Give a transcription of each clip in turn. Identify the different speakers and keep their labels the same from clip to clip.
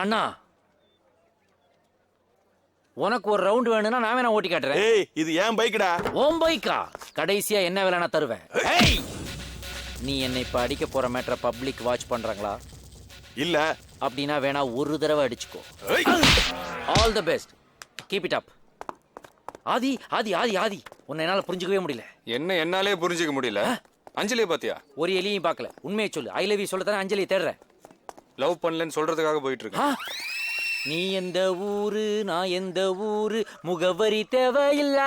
Speaker 1: அண்ணா உனக்கு ஒரு ரவுண்ட் வேணும்னா நான் வேணா ஓட்டி காட்டுறேன்.
Speaker 2: ஏய் இது ஏன் பைக்குடா?
Speaker 1: ஓம் பைக்கா? கடைசியா என்ன வேலை நான் தருவேன். ஏய் நீ என்னை இப்ப அடிக்க போற மேட்டரை பப்ளிக் வாட்ச் பண்றாங்களா?
Speaker 2: இல்ல.
Speaker 1: அப்படின்னா வேணா ஒரு தடவை அடிச்சுக்கோ. All the best, keep it up. Adhi Adhi Adhi Adhi உன்னை என்னால புரிஞ்சுக்கவே முடியல.
Speaker 3: என்ன என்னாலே புரிஞ்சுக்க முடியல. அஞ்சலியை பாத்தியா?
Speaker 1: ஒரு எலியும் பார்க்கல. உண்மையை சொல்லு. ஐ லவ் யூ சொல்லத்தானே அஞ்சலியை தேடுறேன்.
Speaker 3: லவ் பண்ணலன்னு சொல்றதுக்காக போயிட்டு இருக்கேன்.
Speaker 1: நீ எந்த ஊரு நான் எந்த ஊரு முகவரி தேவையில்ல.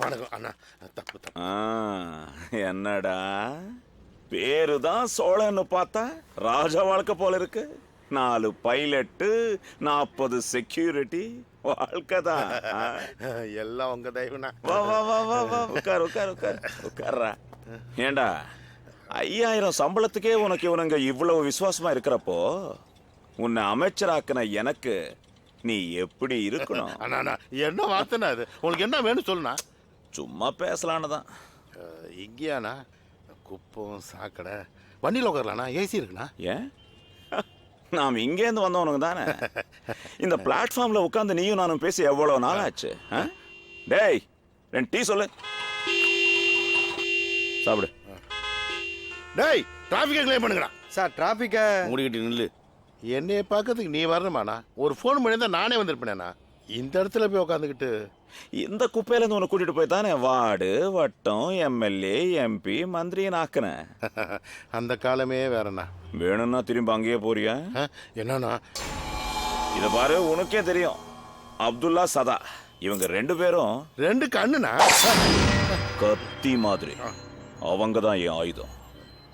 Speaker 4: வணக்கம் அண்ணா. தப்பு தப்பு.
Speaker 2: என்னடா பேருதான் சோழன்னு பார்த்தா ராஜா வாழ்க்கை போல இருக்கு. 4 பைலட்டு 40 செக்யூரிட்டி வாழ்க்கைதான்.
Speaker 4: எல்லாம் உங்க தயவுனா.
Speaker 2: வா வா வா வா வா உட்கார் உட்கார் உட்கார் உட்கார்றா. ஏண்டா 5000 சம்பளத்துக்கே உனக்கு இவனுங்க இவ்வளவு விசுவாசமா இருக்கிறப்போ உன்னை அமைச்சராக்குன எனக்கு நீ எப்படி இருக்கணும்?
Speaker 4: அண்ணா அண்ணா என்ன வார்த்தைனா அது? உங்களுக்கு என்ன வேணும் சொல்லுண்ணா.
Speaker 2: சும்மா பேசலான்னு தான்.
Speaker 4: இங்கேயாண்ணா குப்பம் சாக்கடை வண்டியில் உட்காரலாண்ணா. ஏசி இருக்குண்ணா.
Speaker 2: ஏன் நாம் இங்கேருந்து வந்தவனுங்க தானே. இந்த பிளாட்ஃபார்ம்ல உட்காந்து நீயும் நானும் பேசி எவ்வளவு நாள் ஆச்சு? டேய் 2 டீ சொல்லு. சாப்பிடு.
Speaker 4: டேய் டிராஃபிக்கை கிளைம் பண்ணுங்கடா.
Speaker 5: சார் டிராஃபிக்கை
Speaker 4: மூடிக்கிட்டு நில்லு. என்னைய பார்க்கறதுக்கு நீ வரணுமாண்ணா? ஒரு ஃபோன் பண்ணியிருந்தா நானே வந்திருப்பேனேண்ணா. இந்த இடத்துல போய் உட்காந்துக்கிட்டு
Speaker 2: இந்த குப்பையிலேருந்து உன்னை கூட்டிட்டு போய் தானே வார்டு வட்டம் எம்எல்ஏ எம்பி மந்திரின்னு ஆக்குனேன்.
Speaker 4: அந்த காலமே வேறண்ணா.
Speaker 2: வேணும்னா திரும்ப அங்கேயே போறியா?
Speaker 4: என்னண்ணா?
Speaker 2: இதை பாரு, உனக்கே தெரியும். அப்துல்லா சதா இவங்க 2 பேரும்
Speaker 4: 2 கண்ணுண்ணா.
Speaker 2: கத்தி மாதிரி. அவங்க தான் என் ஆயுதம்.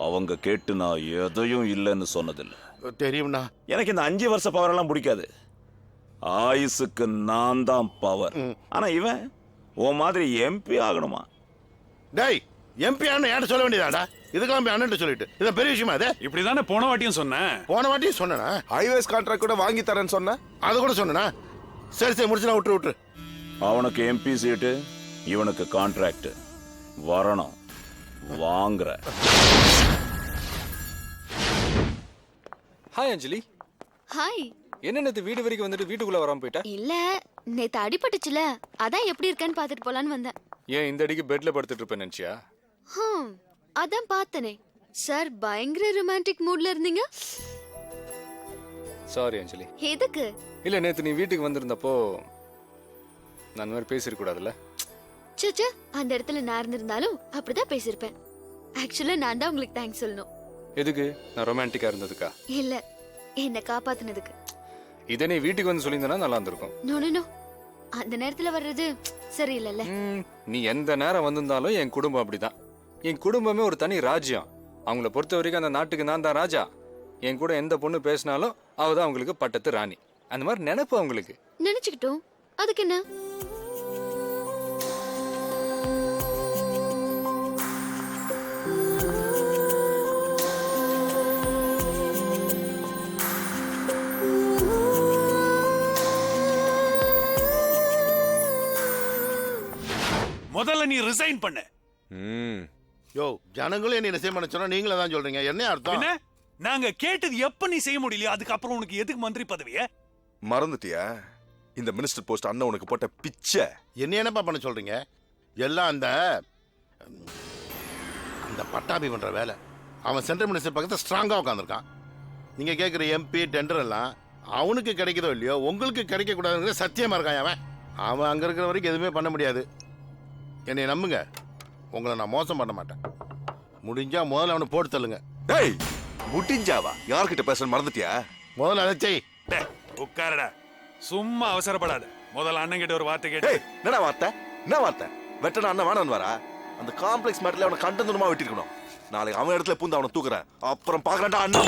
Speaker 2: அவங்க கேட்டு நான் எதையும் இல்லைன்னு சொன்னதில்லை.
Speaker 4: தெரியும்ண்ணா.
Speaker 2: எனக்கு இந்த 5 வருஷ பவர் எல்லாம் பிடிக்காது. ஆயுசுக்கு நான் தான் பவர். ஆனா இவன் ஓ மாதிரி எம்பி ஆகணுமா?
Speaker 4: டேய் எம்பி அண்ணன் ஏன்ட்ட சொல்ல வேண்டியதாடா? இதுக்கெல்லாம் போய் அண்ணன் சொல்லிட்டு இதை பெரிய விஷயமா? அது
Speaker 6: இப்படிதானே போன வாட்டியும் சொன்னேன்.
Speaker 4: போன வாட்டியும் சொன்னா
Speaker 5: ஹைவேஸ் கான்ட்ராக்ட் கூட வாங்கி தரேன்னு சொன்னேன்.
Speaker 4: அது கூட சொன்னா. சரி சரி முடிச்சுனா விட்டுரு.
Speaker 2: அவனுக்கு எம்பி சீட்டு, இவனுக்கு கான்ட்ராக்ட் வரணும். வாங்குற.
Speaker 3: ஹாய் அஞ்சலி.
Speaker 7: ஹாய்.
Speaker 3: என்ன நேத்து வீடு வரைக்கும் வந்துட்டு வீட்டுக்குள்ள வராம போயிட்டா?
Speaker 7: இல்ல நேத்து அடிபட்டுச்சுல, அதான் எப்படி இருக்கேன்னு பாத்துட்டு போலான்னு வந்தேன்.
Speaker 3: ஏன் இந்த அடிக்கு பெட்ல படுத்துட்டு இருப்பேன் நினைச்சியா?
Speaker 7: அதான் பார்த்தனே. சார் பயங்கர ரொமான்டிக் மூட்ல இருந்தீங்க.
Speaker 3: சாரி அஞ்சலி.
Speaker 7: எதுக்கு?
Speaker 3: இல்ல நேத்து நீ வீட்டுக்கு வந்திருந்தப்போ நான் இந்த மாதிரி பேசிருக்க கூடாதுல்ல.
Speaker 7: சச்சா, அந்த இடத்துல நான் இருந்திருந்தாலும் அப்படிதான் பேசிருப்பேன். ஆக்சுவலா நான் தான் உங்களுக்கு தேங்க்ஸ் சொல்லணும்.
Speaker 3: எதுக்கு? நான் ரொமான்டிக்கா இருந்ததுக்கா?
Speaker 7: இல்ல, என்ன காப்பாத்துனதுக்கு.
Speaker 3: இதை நீ வீட்டுக்கு வந்து சொல்லியிருந்தா நல்லா இருந்திருக்கும்.
Speaker 7: நோ நோ நோ, அந்த நேரத்துல வர்றது சரியில்லைல்ல.
Speaker 3: நீ எந்த நேரம் வந்திருந்தாலும் என் குடும்பம் அப்படிதான். என் குடும்பமே ஒரு தனி ராஜ்யம். அவங்கள பொறுத்த வரைக்கும் அந்த நாட்டுக்கு நான் தான் ராஜா. என் கூட எந்த பொண்ணு பேசினாலும் அவதான் அவங்களுக்கு பட்டத்து ராணி. அந்த மாதிரி நினைப்பு அவங்களுக்கு.
Speaker 7: நினைச்சுக்கிட்டோம், அதுக்கு என்ன?
Speaker 6: முதல்ல நீ ரிசைன் பண்ணு.
Speaker 4: யோ ஜனங்களும் என்ன ரிசைன் பண்ண சொன்னா நீங்களே தான் சொல்றீங்க. என்ன அர்த்தம்?
Speaker 6: நாங்க கேட்டது எப்ப நீ செய்ய முடியலையோ அதுக்கப்புறம் உனக்கு எதுக்கு மந்திரி பதவிய
Speaker 5: மறந்துட்டியா? இந்த மினிஸ்டர் போஸ்ட் அண்ணன் உனக்கு போட்ட பிச்சை.
Speaker 4: என்ன என்னப்பா பண்ண சொல்றீங்க? எல்லாம் அந்த அந்த பட்டாபி பண்ற வேலை. அவன் சென்ட்ரல் மினிஸ்டர் பக்கத்துல ஸ்ட்ராங்கா உட்காந்துருக்கான். நீங்க கேட்குற எம்பி டெண்டர் எல்லாம் அவனுக்கு கிடைக்குதோ இல்லையோ உங்களுக்கு கிடைக்க கூடாதுங்கிற சத்தியமா இருக்கான். அவன் அவன் அங்க இருக்கிற வரைக்கும் எதுவுமே பண்ண முடியாது. என்னை நம்புங்க, உங்களை நான் மோசம் பண்ண மாட்டேன். முடிஞ்சா முதல்ல அவனை போட்டு தள்ளுங்க.
Speaker 5: டேய் முடிஞ்சாவா? யார்கிட்ட பேச மறந்துட்டியா?
Speaker 4: முதல்ல அதை செய்.
Speaker 6: உட்காரடா, சும்மா அவசரப்படாத. முதல்ல அண்ணன் கிட்ட ஒரு வார்த்தை கேட்டு.
Speaker 5: என்னடா வார்த்தை? என்ன வார்த்தை? வெட்டன அண்ணன் வேணான்னு வரா? அந்த காம்ப்ளெக்ஸ் மேட்டர்ல அவனை கண்டந்துமா வெட்டிருக்கணும். நாளைக்கு அவன் இடத்துல பூந்து அவனை தூக்குறேன். அப்புறம் பாக்குறேன்டா அண்ணன்.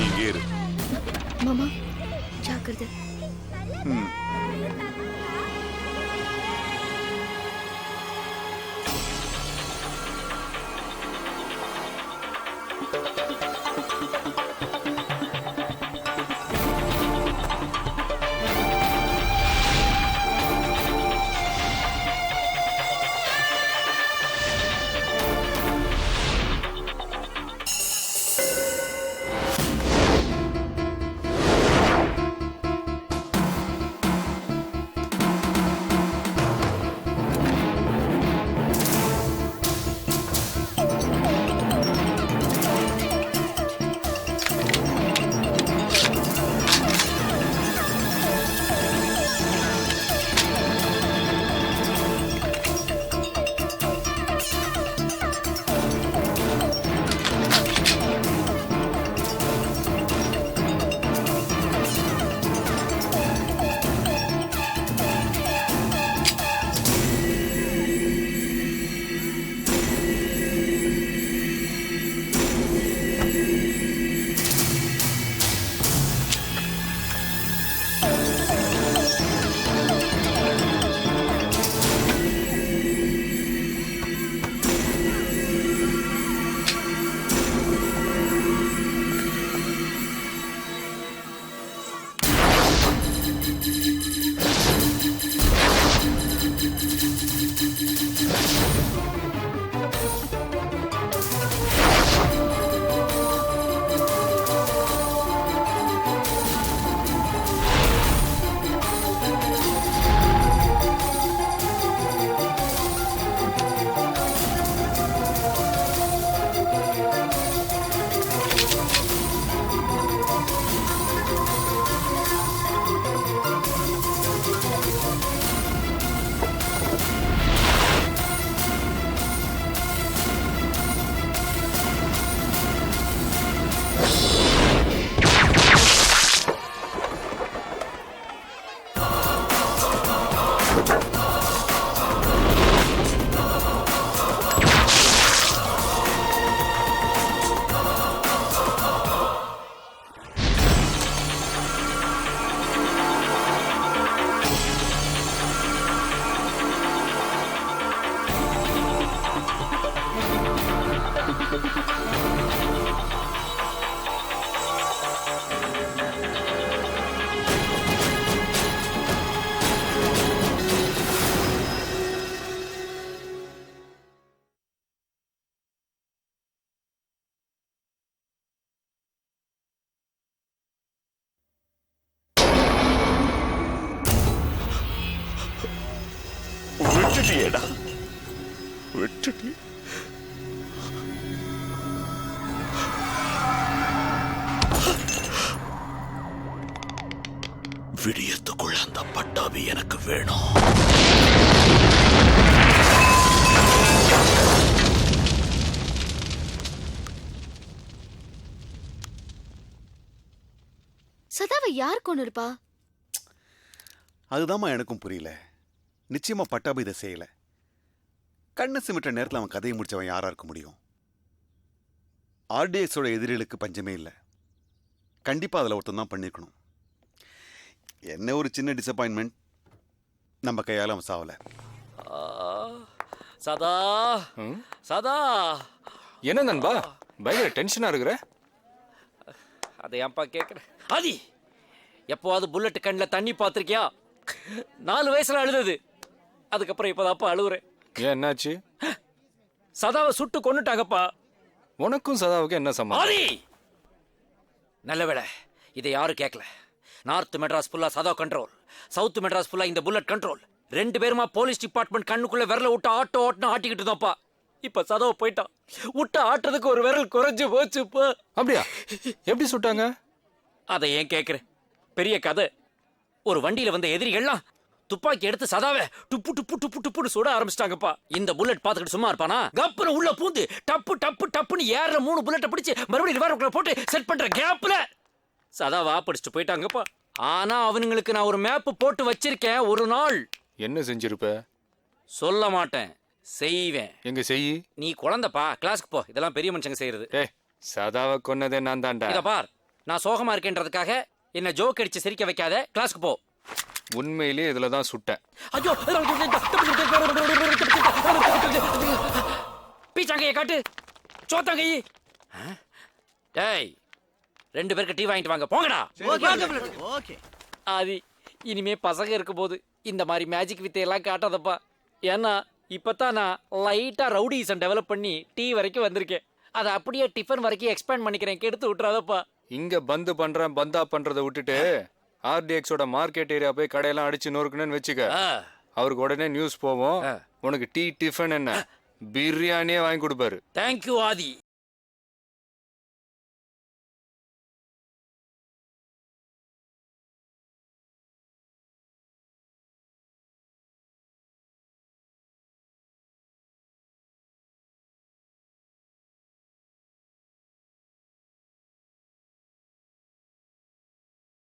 Speaker 5: நீங்க இரு
Speaker 7: மாமா, ஜாக்கிரதை.
Speaker 2: விட்டுட்டியேடா, விட்டுட்டி. விடியத்துக்குள்ள அந்த பட்டாபி எனக்கு வேணும்.
Speaker 7: சதாவை யார் கொண்டு இருப்பா?
Speaker 8: அதுதாம்மா எனக்கும் புரியல. நிச்சயமா பட்டாபி இதை செய்யல. கண்ணு சிமிட்ட நேரத்தில் அவன் கதையை முடிச்சவன் யாரா இருக்க முடியும்? ஆர்டிஎக்ஸோட எதிரிகளுக்கு பஞ்சமே இல்லை. கண்டிப்பா அதில் ஒருத்தன் தான் பண்ணிருக்கணும். என்ன ஒரு சின்ன டிசப்பாயின்மெண்ட், நம்ம கையால் அவன் சாவல.
Speaker 1: சதா சதா,
Speaker 3: என்ன நண்பா பயங்கர டென்ஷனா இருக்கிற?
Speaker 1: அதை ஏன்பா கேட்குற? ஆதி, எப்போவாது புல்லட் கண்ணில் தண்ணி பார்த்துருக்கியா? 4 வயசுல அழுதது, அதுக்கப்புறம் இப்போதாப்பா அழுகுறேன்.
Speaker 3: ஏன், என்னாச்சு?
Speaker 1: சதாவை சுட்டு கொன்னுட்டாங்கப்பா.
Speaker 3: உனக்கும் சதாவுக்கு என்ன சம்பந்தம்?
Speaker 1: ஆதி, நல்ல வேளை இதை யாரும் கேட்கல. நார்த் மெட்ராஸ் ஃபுல்லா சதா கண்ட்ரோல், சவுத் மெட்ராஸ் ஃபுல்லா இந்த புல்லட் கண்ட்ரோல். 2 பேருமா போலீஸ் டிபார்ட்மெண்ட் கண்ணுக்குள்ள விரல விட்டு ஆட்டோ ஓட்டுன்னு ஆட்டிக்கிட்டு இருந்தோம்ப்பா. இப்ப சதாவை போயிட்டான். விட்டு ஆட்டுறதுக்கு ஒரு விரல் குறைஞ்சு போச்சுப்பா.
Speaker 3: அப்படியா? எப்படி சுட்டாங்க?
Speaker 1: அதை ஏன் கேட்குறேன், பெரிய கதை. ஒரு வண்டியில வந்த எதிரிகள்லாம் துப்பாக்கி எடுத்து சதாவை டுப்பு டுப்பு டுப்பு டுப்புன்னு சுட ஆரம்பிச்சிட்டாங்கப்பா. இந்த புல்லட் பார்த்துக்கிட்டு சும்மா இருப்பானா? கப்புன்னு உள்ள பூந்து டப்பு டப்பு டப்புன்னு ஏற 3 புல்லட்டை பிடிச்சு மறுபடியும் ரிவால்வர்ல போட்டு செட் பண்ற கேப்ல சதாவா படிச்சுட்டு போயிட்டாங்கப்பா. ஆனா அவனுங்களுக்கு நான் ஒரு மேப் போட்டு வச்சிருக்கேன். ஒரு நாள்
Speaker 3: என்ன செஞ்சிருப்ப?
Speaker 1: சொல்ல மாட்டேன், செய்வேன்.
Speaker 3: எங்க செய்.
Speaker 1: நீ குழந்தைப்பா, கிளாஸ்க்கு போ. இதெல்லாம் பெரிய மனுஷங்க செய்யறது.
Speaker 3: சதாவை கொன்னதே நான் தான்டா.
Speaker 1: இத பார், நான் சோகமா இருக்கேன்றதுக்காக என்ன ஜோக் அடிச்சு சிரிக்க வைக்காத. கிளாஸ்க்கு போ.
Speaker 3: உண்மையிலேயே இதுல தான் சுட்டேன்.
Speaker 1: ஐயோ, பீச்சாங்கையை காட்டு, சோத்தாங்கை. டேய் 2 பேருக்கு டீ வாங்கிட்டு வாங்க போங்கடா.
Speaker 9: ஓகே
Speaker 1: ஆதி இனிமே பசங்க இருக்கும்போது இந்த மாதிரி மேஜிக் வித்தையெல்லாம் காட்டாதப்பா. ஏன்னா இப்பதான் நான் லைட்டா ரவுடிசம் டெவலப் பண்ணி டீ வரைக்கும் வந்திருக்கேன். அதை அப்படியே டிஃபன் வரைக்கும் எக்ஸ்பேண்ட் பண்ணிக்கிறேன். கெடுத்து விட்டுறாதப்பா.
Speaker 3: இங்க பந்து பண்றேன் பந்தா பண்றதை விட்டுட்டு ஆர்டிஎக்ஸோட மார்க்கெட் ஏரியா போய் கடையெல்லாம் அடிச்சு நொறுக்குன்னு வச்சுக்க.
Speaker 1: ஆ,
Speaker 3: அவருக்கு உடனே நியூஸ் போவோம். உனக்கு டீ டிஃபன் என்ன பிரியாணியே வாங்கி கொடுப்பாரு.
Speaker 1: தேங்க்யூ ஆதி.